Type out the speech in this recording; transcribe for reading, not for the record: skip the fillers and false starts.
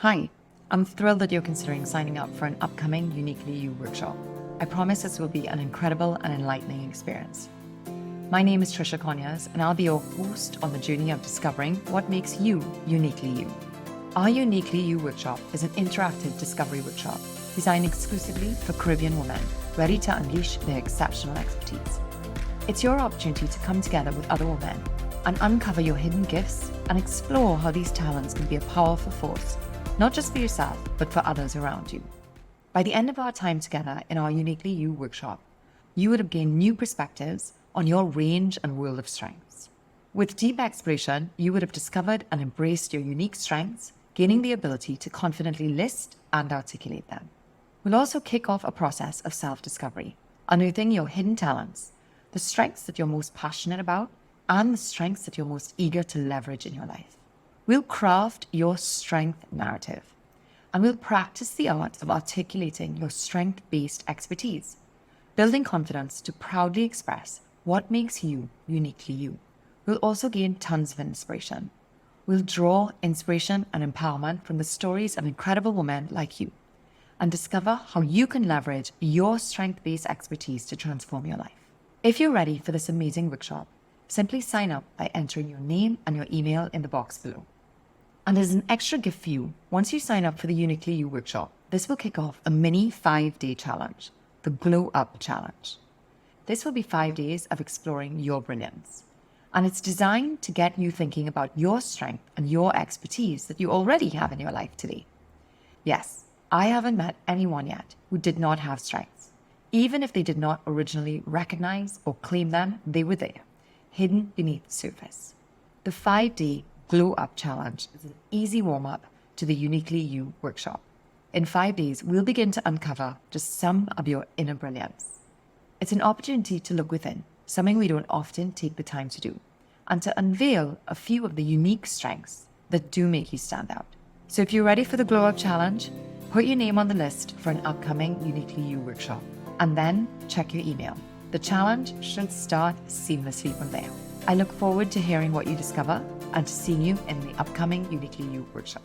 Hi, I'm thrilled that you're considering signing up for an upcoming Uniquely You workshop. I promise this will be an incredible and enlightening experience. My name is Trisha Conyers, and I'll be your host on the journey of discovering what makes you uniquely you. Our Uniquely You workshop is an interactive discovery workshop designed exclusively for Caribbean women ready to unleash their exceptional expertise. It's your opportunity to come together with other women and uncover your hidden gifts and explore how these talents can be a powerful force, not just for yourself, but for others around you. By the end of our time together in our Uniquely You workshop, you would have gained new perspectives on your range and world of strengths. With deep exploration, you would have discovered and embraced your unique strengths, gaining the ability to confidently list and articulate them. We'll also kick off a process of self-discovery, unearthing your hidden talents, the strengths that you're most passionate about, and the strengths that you're most eager to leverage in your life. We'll craft your strength narrative, and we'll practice the art of articulating your strength-based expertise, building confidence to proudly express what makes you uniquely you. We'll also gain tons of inspiration. We'll draw inspiration and empowerment from the stories of incredible women like you, and discover how you can leverage your strength-based expertise to transform your life. If you're ready for this amazing workshop, simply sign up by entering your name and your email in the box below. And as an extra gift for you, once you sign up for the Uniquely You workshop, this will kick off a mini 5-day challenge, the Glow Up Challenge. This will be 5 days of exploring your brilliance. And it's designed to get you thinking about your strength and your expertise that you already have in your life today. Yes, I haven't met anyone yet who did not have strengths. Even if they did not originally recognize or claim them, they were there, hidden beneath the surface. The 5-day Glow Up Challenge is an easy warm-up to the Uniquely You workshop. In 5 days, we'll begin to uncover just some of your inner brilliance. It's an opportunity to look within, something we don't often take the time to do, and to unveil a few of the unique strengths that do make you stand out. So if you're ready for the Glow Up Challenge, put your name on the list for an upcoming Uniquely You workshop, and then check your email. The challenge should start seamlessly from there. I look forward to hearing what you discover and to seeing you in the upcoming Uniquely You workshop.